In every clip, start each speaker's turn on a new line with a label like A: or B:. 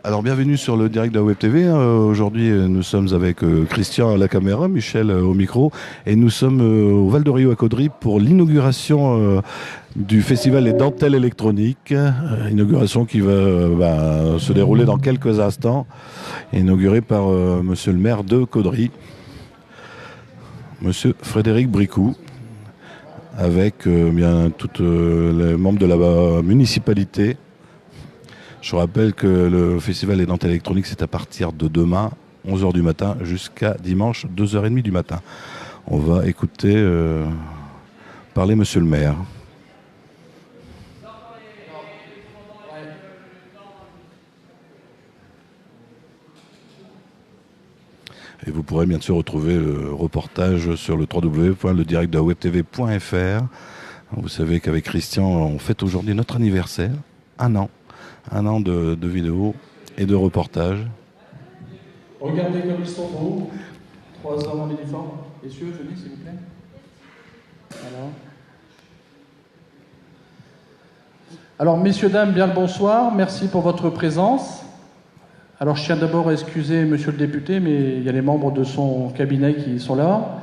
A: Alors bienvenue sur le direct de la Web TV. Aujourd'hui, nous sommes avec Christian à la caméra, Michel au micro, et nous sommes au Val de Rio à Caudry pour l'inauguration du festival des dentelles électroniques. Inauguration qui va se dérouler dans quelques instants, inaugurée par Monsieur le maire de Caudry, Monsieur Frédéric Bricou, avec bien tous les membres de la municipalité. Je rappelle que le festival des dentelles électroniques, c'est à partir de demain, 11 h du matin, jusqu'à dimanche, 2 h 30 du matin. On va écouter parler Monsieur le maire. Et vous pourrez bien sûr retrouver le reportage sur le www.ledirectdewebtv.fr. Vous savez qu'avec Christian, on fête aujourd'hui notre anniversaire, un an de vidéos et de reportages.
B: Regardez comme ils sont beaux, 3 hommes en uniforme. Messieurs, venez s'il vous plaît. Alors, messieurs, dames, bien le bonsoir. Merci pour votre présence. Alors, je tiens d'abord à excuser monsieur le député, mais il y a les membres de son cabinet qui sont là.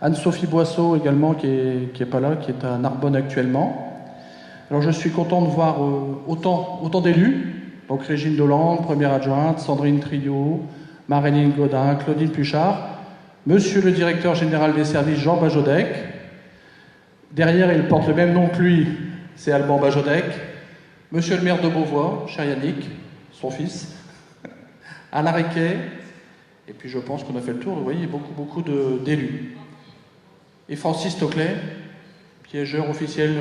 B: Anne-Sophie Boisseau également, qui est pas là, qui est à Narbonne actuellement. Alors, je suis content de voir autant d'élus. Donc, Régine Dolande, première adjointe, Sandrine Trio, Maréline Godin, Claudine Pluchard, monsieur le directeur général des services, Jean Bajodec. Derrière, il porte le même nom que lui, c'est Alban Bajodec. Monsieur le maire de Beauvois, cher Yannick, son fils. Alain Riquet. Et puis, je pense qu'on a fait le tour, vous voyez, beaucoup d'élus. Et Francis Toclet, piégeur officiel,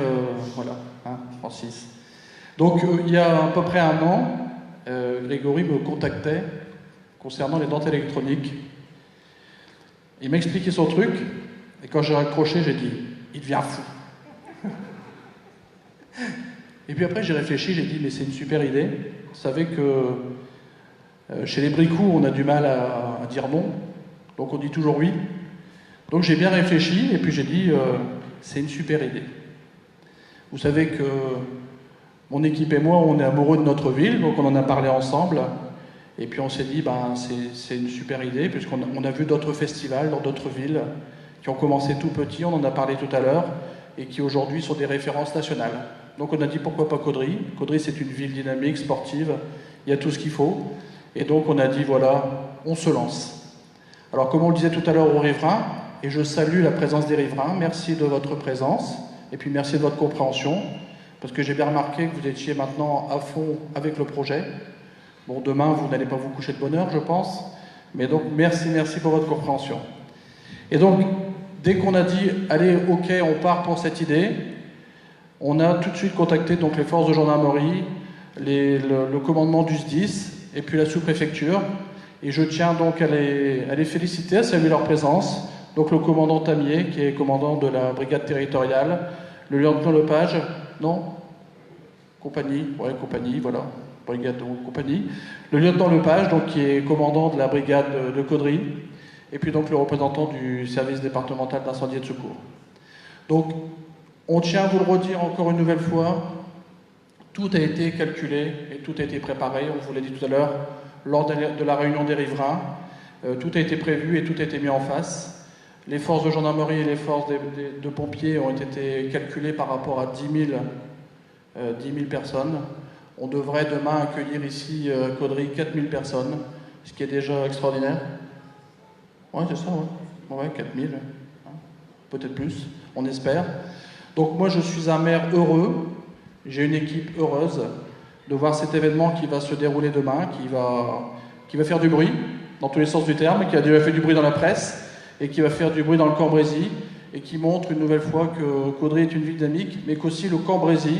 B: voilà, hein, Francis. Donc, il y a à peu près un an, Grégory me contactait concernant les dentelles électroniques. Il m'a expliqué son truc, et quand j'ai raccroché, j'ai dit « il devient fou ». Et puis après, j'ai réfléchi, j'ai dit « mais c'est une super idée ». Vous savez que chez les Bricou, on a du mal à dire non, donc on dit toujours oui. Donc j'ai bien réfléchi, et puis j'ai dit c'est une super idée. Vous savez que mon équipe et moi, on est amoureux de notre ville, donc on en a parlé ensemble. Et puis on s'est dit, c'est une super idée, puisqu'on a vu d'autres festivals dans d'autres villes qui ont commencé tout petits, on en a parlé tout à l'heure, et qui aujourd'hui sont des références nationales. Donc on a dit, pourquoi pas Caudry? Caudry, c'est une ville dynamique, sportive, il y a tout ce qu'il faut. Et donc on a dit, voilà, on se lance. Alors comme on le disait tout à l'heure aux riverains, et je salue la présence des riverains, merci de votre présence, et puis merci de votre compréhension, parce que j'ai bien remarqué que vous étiez maintenant à fond avec le projet. Bon, demain, vous n'allez pas vous coucher de bonne heure, je pense, mais donc merci pour votre compréhension. Et donc, dès qu'on a dit, allez, ok, on part pour cette idée, on a tout de suite contacté donc les forces de gendarmerie, le commandement du SDIS, et puis la sous-préfecture, et je tiens donc à les féliciter, à saluer leur présence, donc le commandant Tamier, qui est commandant de la brigade territoriale, le lieutenant Lepage, non? Compagnie, voilà, brigade de compagnie, le lieutenant Lepage, donc, qui est commandant de la brigade de Caudry, et puis donc le représentant du service départemental d'incendie et de secours. Donc, on tient à vous le redire encore une nouvelle fois, tout a été calculé et tout a été préparé, on vous l'a dit tout à l'heure, lors de la réunion des riverains, tout a été prévu et tout a été mis en face. Les forces de gendarmerie et les forces de pompiers ont été calculées par rapport à 10 000 personnes. On devrait demain accueillir ici à Caudry 4 000 personnes, ce qui est déjà extraordinaire. Oui, c'est ça, ouais, 4 000, hein, peut-être plus, on espère. Donc moi, je suis un maire heureux, j'ai une équipe heureuse de voir cet événement qui va se dérouler demain, qui va faire du bruit, dans tous les sens du terme, qui a déjà fait du bruit dans la presse, et qui va faire du bruit dans le Cambrésis, et qui montre une nouvelle fois que Caudry est une ville dynamique, mais qu'aussi le Cambrésis,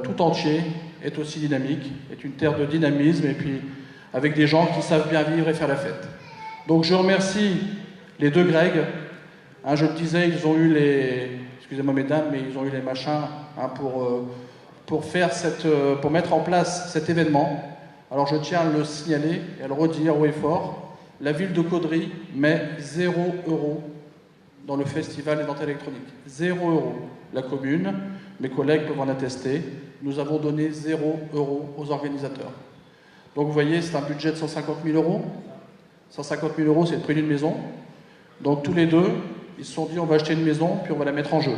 B: tout entier, est aussi dynamique, est une terre de dynamisme, et puis avec des gens qui savent bien vivre et faire la fête. Donc je remercie les deux Greg. Hein, je le disais, ils ont eu excusez-moi mesdames, mais ils ont eu les machins hein, pour mettre en place cet événement. Alors je tiens à le signaler et à le redire haut et fort. La ville de Caudry met 0 € dans le festival des dentelles électroniques. 0 €. La commune, mes collègues peuvent en attester, nous avons donné 0 € aux organisateurs. Donc vous voyez, c'est un budget de 150 000 euros. 150 000 euros, c'est le prix d'une maison. Donc tous les deux, ils se sont dit, on va acheter une maison, puis on va la mettre en jeu.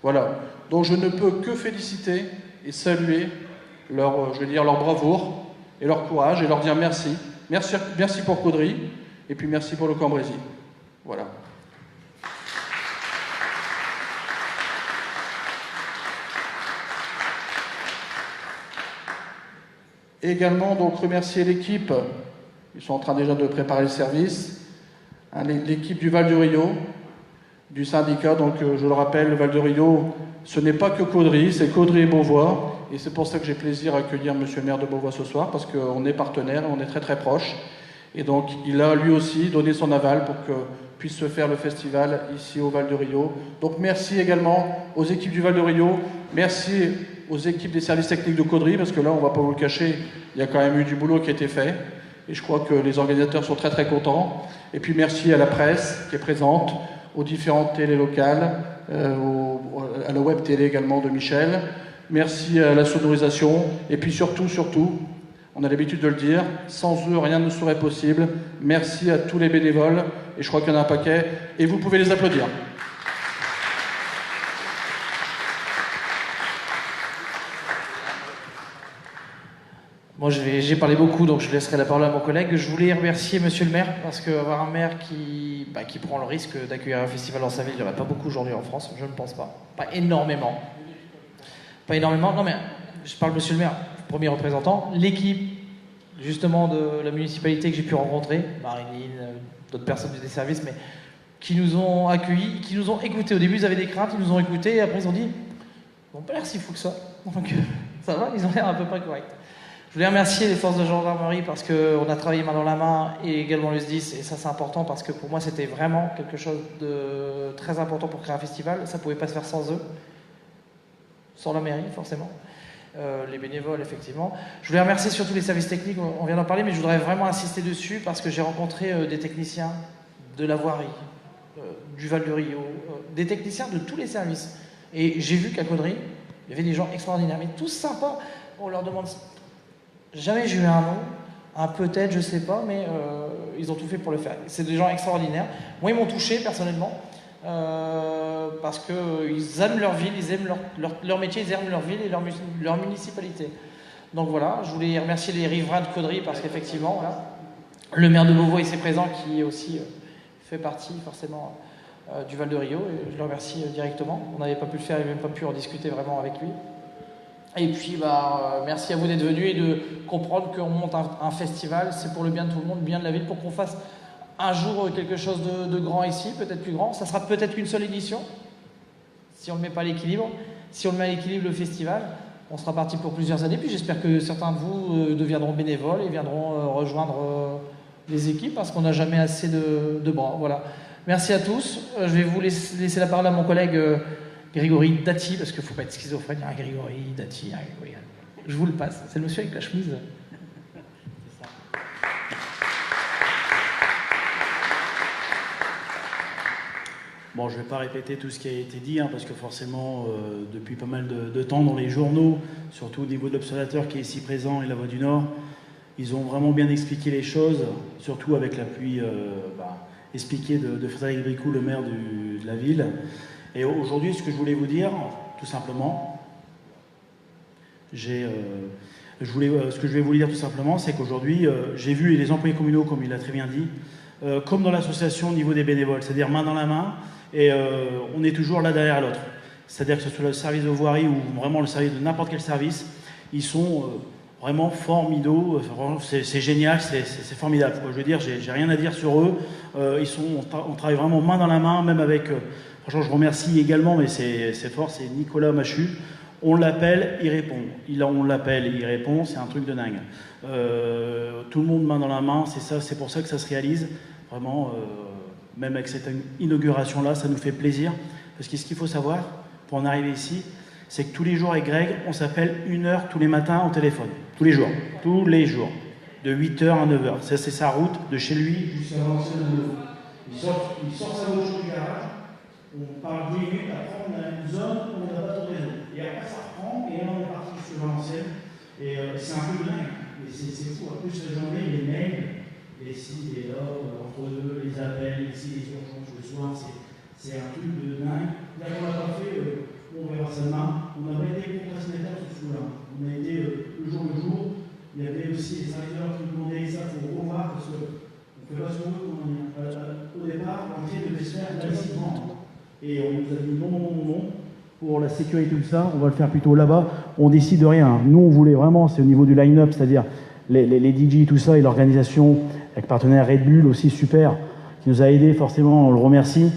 B: Voilà. Donc je ne peux que féliciter et saluer leur, je vais dire, leur bravoure et leur courage et leur dire merci. Merci, merci pour Caudry et puis merci pour le Cambrésis. Voilà. Et également donc remercier l'équipe. Ils sont en train déjà de préparer le service. L'équipe du Val de Rio, du syndicat. Donc je le rappelle, le Val de Rio, ce n'est pas que Caudry, c'est Caudry et Beauvois. Et c'est pour ça que j'ai plaisir à accueillir monsieur le maire de Beauvois ce soir, parce qu'on est partenaires, on est très très proches. Et donc il a lui aussi donné son aval pour que puisse se faire le festival ici au Val de Rio. Donc merci également aux équipes du Val de Rio, merci aux équipes des services techniques de Caudry, parce que là, on ne va pas vous le cacher, il y a quand même eu du boulot qui a été fait. Et je crois que les organisateurs sont très très contents. Et puis merci à la presse qui est présente, aux différentes télés locales, à la web télé également de Michel. Merci à la sonorisation. Et puis surtout, on a l'habitude de le dire, sans eux, rien ne serait possible. Merci à tous les bénévoles. Et je crois qu'il y en a un paquet. Et vous pouvez les applaudir.
C: Moi, j'ai parlé beaucoup, donc je laisserai la parole à mon collègue. Je voulais remercier monsieur le maire, parce qu'avoir un maire qui prend le risque d'accueillir un festival dans sa ville, il n'y en a pas beaucoup aujourd'hui en France, je ne pense pas. Pas énormément. Pas énormément, non mais je parle monsieur le maire, premier représentant. L'équipe, justement, de la municipalité que j'ai pu rencontrer, Marilyn, d'autres personnes des services, mais qui nous ont accueillis, qui nous ont écoutés. Au début, ils avaient des craintes, ils nous ont écoutés, et après ils ont dit, ils n'ont pas l'air si fou que ça. Donc ça va, ils ont l'air à peu près corrects. Je voulais remercier les forces de gendarmerie parce qu'on a travaillé main dans la main et également le SDIS, et ça c'est important parce que pour moi c'était vraiment quelque chose de très important pour créer un festival. Ça ne pouvait pas se faire sans eux, sans la mairie forcément, les bénévoles effectivement. Je voulais remercier surtout les services techniques, on vient d'en parler, mais je voudrais vraiment insister dessus parce que j'ai rencontré des techniciens de la voirie, du Val de Rio, des techniciens de tous les services. Et j'ai vu qu'à Caudry, il y avait des gens extraordinaires, mais tous sympas. On leur demande... Jamais j'ai eu un nom, un peut-être, je sais pas, mais ils ont tout fait pour le faire. C'est des gens extraordinaires. Moi, ils m'ont touché personnellement, parce qu'ils aiment leur ville, ils aiment leur métier, ils aiment leur ville et leur municipalité. Donc voilà, je voulais remercier les riverains de Caudry, parce qu'effectivement, voilà, le maire de Beauvois ici présent, qui aussi fait partie forcément du Val de Rio, et je le remercie directement. On n'avait pas pu le faire et même pas pu en discuter vraiment avec lui. Et puis, merci à vous d'être venus et de comprendre qu'on monte un festival, c'est pour le bien de tout le monde, le bien de la ville, pour qu'on fasse un jour quelque chose de grand ici, peut-être plus grand. Ça sera peut-être qu'une seule édition, si on ne le met pas à l'équilibre. Si on le met à l'équilibre, le festival, on sera parti pour plusieurs années. Puis j'espère que certains de vous deviendront bénévoles et viendront rejoindre les équipes, parce qu'on n'a jamais assez de bras. Voilà. Merci à tous. Je vais vous laisser la parole à mon collègue... Grégory Dati, parce qu'il ne faut pas être schizophrène, il y a un Grégory Dati, je vous le passe, c'est le monsieur avec la chemise. C'est ça.
D: Bon, je ne vais pas répéter tout ce qui a été dit, parce que forcément, depuis pas mal de temps dans les journaux, surtout au niveau de l'Observateur qui est ici présent et La Voix du Nord, ils ont vraiment bien expliqué les choses, surtout avec l'appui expliqué de Frédéric Bricout, le maire de la ville. Et aujourd'hui, ce que je voulais vous dire, tout simplement, ce que je vais vous dire tout simplement, c'est qu'aujourd'hui, j'ai vu, et les employés communaux, comme il a très bien dit, comme dans l'association au niveau des bénévoles, c'est-à-dire main dans la main, et on est toujours là derrière l'autre. C'est-à-dire que ce soit le service de voirie ou vraiment le service de n'importe quel service, ils sont vraiment formidables, c'est génial, c'est formidable. Je veux dire, j'ai rien à dire sur eux, on travaille vraiment main dans la main, même avec... Franchement, je remercie également, mais c'est fort, c'est Nicolas Machu. On l'appelle, il répond. On l'appelle, il répond, c'est un truc de dingue. Tout le monde main dans la main, c'est pour ça que ça se réalise. Vraiment, même avec cette inauguration-là, ça nous fait plaisir. Parce que ce qu'il faut savoir, pour en arriver ici, c'est que tous les jours avec Greg, on s'appelle 1 heure tous les matins au téléphone. Tous les jours. Tous les jours. De 8h à 9h. Ça, c'est sa route de chez lui jusqu'à l'ancienne de l'eau. Il sort sa voiture du garage. On parle 10 minutes, après on a une zone où on n'a pas de réseau. Et après ça reprend, et là on est parti sur l'ancienne. Et c'est un peu dingue, mais c'est fou. plus la journée, les mails, les ci, les là, entre eux, les appels, les ci, les urgences le soir, c'est un truc de dingue. Là, on l'a pas fait, on verra ça demain. On n'a pas été procrastinateurs sur ce coup-là. On a été le jour le jour. Il y avait aussi les arriveurs qui nous demandaient ça pour revoir, parce qu'on ne fait pas ce qu'on veut. Au départ, l'entrée devait se faire massivement. Et on nous a dit non, non, non, non. Pour la sécurité, tout ça, on va le faire plutôt là-bas. On décide de rien. Nous, on voulait vraiment, c'est au niveau du line-up, c'est-à-dire les DJ, tout ça, et l'organisation, avec partenaire Red Bull aussi, super, qui nous a aidés, forcément, on le remercie.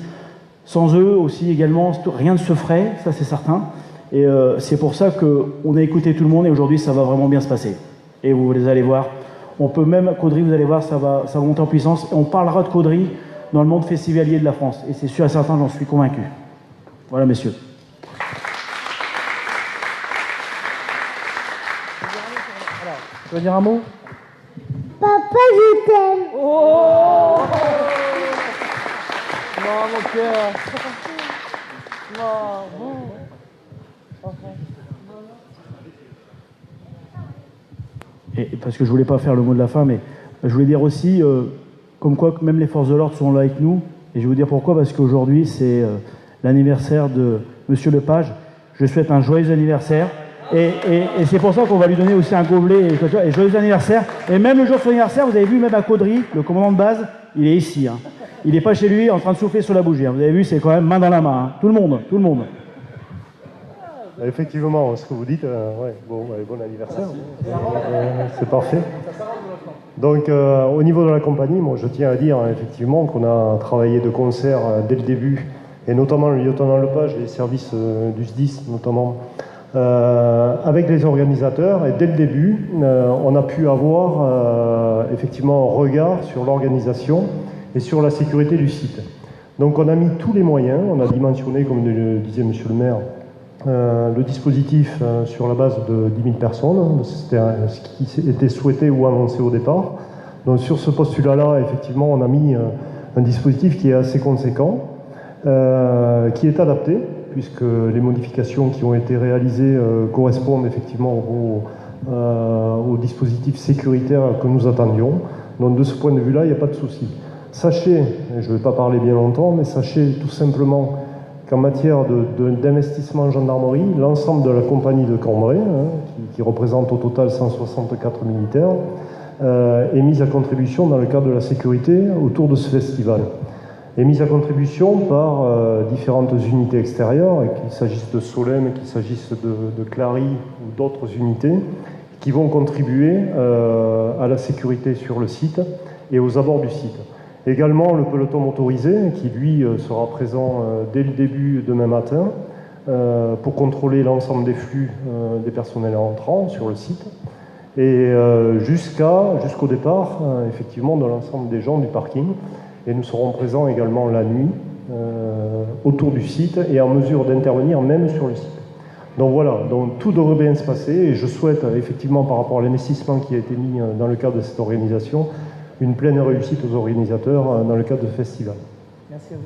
D: Sans eux aussi, également, rien ne se ferait, ça c'est certain. Et c'est pour ça qu'on a écouté tout le monde, et aujourd'hui, ça va vraiment bien se passer. Et vous allez voir, on peut même, Caudry, vous allez voir, ça va monter en puissance. Et on parlera de Caudry dans le monde festivalier de la France. Et c'est sûr et certain, j'en suis convaincu. Voilà, messieurs. Tu veux dire un mot?
E: Papa, je t'aime.
C: Oh non, mon cœur. Non,
D: Et parce que je voulais pas faire le mot de la fin, mais je voulais dire aussi, comme quoi que même les forces de l'ordre sont là avec nous. Et je vais vous dire pourquoi, parce qu'aujourd'hui, c'est l'anniversaire de Monsieur Lepage. Je souhaite un joyeux anniversaire. Et c'est pour ça qu'on va lui donner aussi un gobelet et joyeux anniversaire. Et même le jour de son anniversaire, vous avez vu, même à Caudry, le commandant de base, il est ici. Hein. Il n'est pas chez lui en train de souffler sur la bougie. Hein. Vous avez vu, c'est quand même main dans la main. Hein. Tout le monde, tout le monde.
F: Effectivement, ce que vous dites, ouais, bon anniversaire. C'est parfait. Donc, au niveau de la compagnie, moi, je tiens à dire effectivement qu'on a travaillé de concert dès le début, et notamment le lieutenant Lepage et les services du SDIS, notamment, avec les organisateurs. Et dès le début, on a pu avoir effectivement un regard sur l'organisation et sur la sécurité du site. Donc, on a mis tous les moyens, on a dimensionné, comme le disait Monsieur le maire, le dispositif sur la base de 10 000 personnes, c'était ce qui était souhaité ou annoncé au départ. Donc sur ce postulat-là, effectivement, on a mis un dispositif qui est assez conséquent, qui est adapté, puisque les modifications qui ont été réalisées correspondent effectivement au dispositif sécuritaire que nous attendions. Donc de ce point de vue-là, il n'y a pas de souci. Sachez, et je ne vais pas parler bien longtemps, mais sachez tout simplement qu'en matière d'investissement en gendarmerie, l'ensemble de la compagnie de Cambrai, qui représente au total 164 militaires, est mise à contribution dans le cadre de la sécurité autour de ce festival. Est mise à contribution par différentes unités extérieures, qu'il s'agisse de Solem, qu'il s'agisse de Clary ou d'autres unités, qui vont contribuer à la sécurité sur le site et aux abords du site. Également le peloton motorisé qui lui sera présent dès le début demain matin pour contrôler l'ensemble des flux des personnels entrants sur le site et jusqu'au départ effectivement de l'ensemble des gens du parking. Et nous serons présents également la nuit autour du site et en mesure d'intervenir même sur le site. Donc voilà, donc tout devrait bien se passer et je souhaite effectivement par rapport à l'investissement qui a été mis dans le cadre de cette organisation une pleine réussite aux organisateurs dans le cadre de ce festival.
C: merci à vous.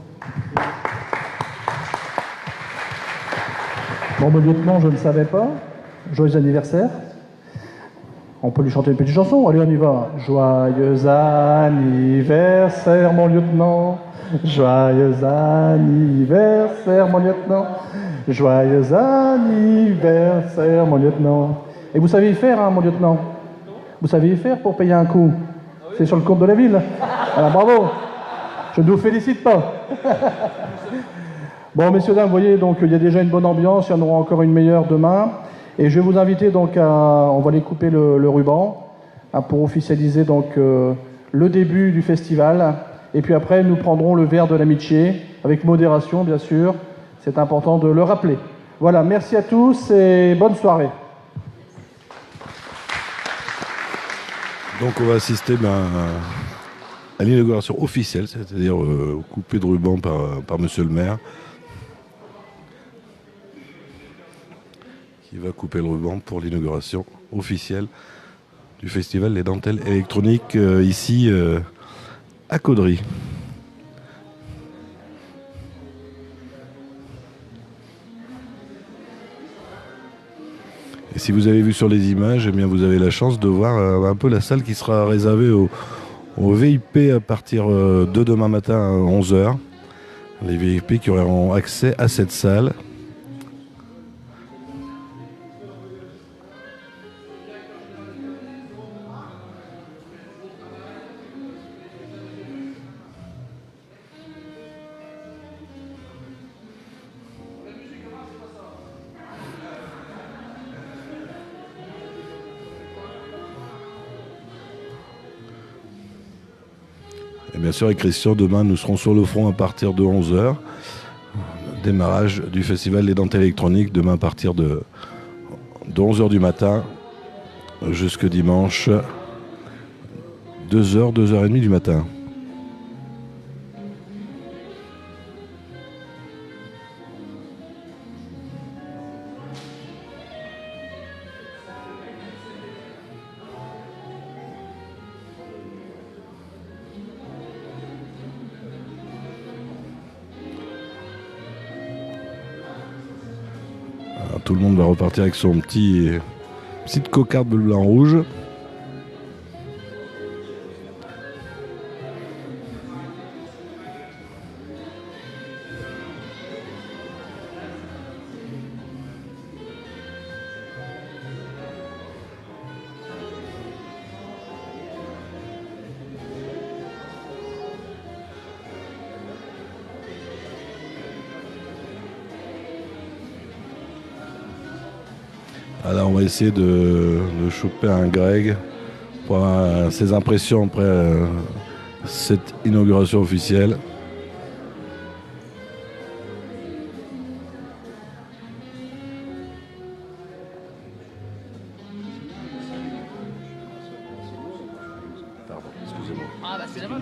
G: Bon, mon lieutenant, je ne savais pas. Joyeux anniversaire. On peut lui chanter une petite chanson. Allez, on y va. Joyeux anniversaire, mon lieutenant. Joyeux anniversaire, mon lieutenant. Joyeux anniversaire, mon lieutenant. Et vous savez y faire, hein, mon lieutenant? Vous savez y faire pour payer un coup? C'est sur le compte de la ville. Alors bravo. Je ne vous félicite pas. Bon, messieurs, dames, vous voyez, donc il y a déjà une bonne ambiance. Il y en aura encore une meilleure demain. Et je vais vous inviter donc on va aller couper le ruban pour officialiser donc le début du festival. Et puis après, nous prendrons le verre de l'amitié avec modération, bien sûr. C'est important de le rappeler. Voilà, merci à tous et bonne soirée.
A: Donc on va assister à l'inauguration officielle, c'est-à-dire coupée de ruban par Monsieur le maire, qui va couper le ruban pour l'inauguration officielle du festival Les Dentelles Électroniques ici à Caudry. Et si vous avez vu sur les images, eh bien vous avez la chance de voir un peu la salle qui sera réservée aux VIP à partir de demain matin à 11h. Les VIP qui auront accès à cette salle. Et bien sûr, avec Christian, demain, nous serons sur le front à partir de 11h. Démarrage du Festival des Dentelles électroniques, demain à partir de 11h du matin jusque dimanche, 2h, 2h30 du matin. Tout le monde va repartir avec son petite cocarde bleu blanc rouge. Alors on va essayer de choper un Greg pour avoir ses impressions après cette inauguration officielle. Pardon, excusez-moi.
C: Ah bah c'est là-bas,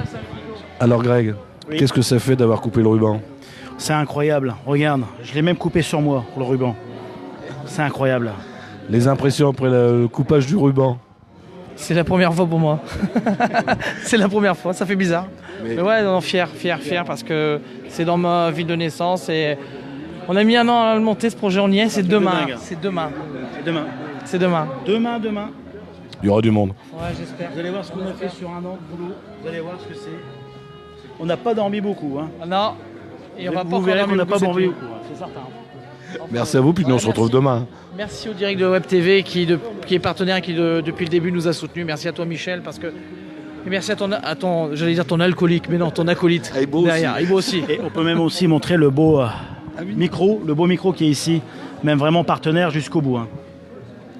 C: c'est un frigo.
A: Alors Greg,
D: Oui.
A: qu'est-ce que ça fait d'avoir coupé le ruban?
D: C'est incroyable. Regarde, je l'ai même coupé sur moi, pour le ruban. C'est incroyable.
A: Les impressions après le coupage du ruban?
C: C'est la première fois pour moi. C'est la première fois, ça fait bizarre.
A: Mais-
C: Mais ouais, non, fier parce que c'est dans ma ville de naissance et on a mis un an à le monter ce projet, on y est, c'est
D: truc de
C: demain.
D: dingue.
C: C'est demain.
D: C'est demain.
C: C'est demain.
D: Demain.
A: Il y aura du monde.
C: Ouais, j'espère.
D: Vous allez voir ce qu'on a fait sur un an de boulot. Vous allez voir ce que c'est. On n'a pas dormi beaucoup. Hein.
C: Ah non. Et on va pas
D: Vous
C: encore
D: verrez qu'on
C: dormir
D: n'a pas
C: beaucoup
D: dormi
C: cette
D: beaucoup. hein, C'est certain.
C: nuit.
A: Merci à vous, puis nous on se retrouve
C: merci.
A: demain.
C: Merci au direct de Web TV qui est partenaire, qui depuis le début nous a soutenus. Merci à toi Michel parce que et merci à ton j'allais dire ton alcoolique, mais non, ton acolyte
A: Aibo aussi.
C: derrière. Aibo aussi.
D: Et on peut même aussi montrer le beau micro, qui est ici, même vraiment partenaire jusqu'au bout. Hein.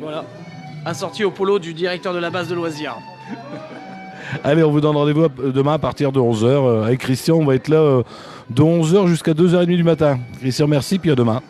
C: Voilà. Assorti au polo du directeur de la base de loisirs.
A: Allez, on vous donne rendez-vous demain à partir de 11h. Avec Christian, on va être là de 11h jusqu'à 2h30 du matin. Christian, merci, puis à demain.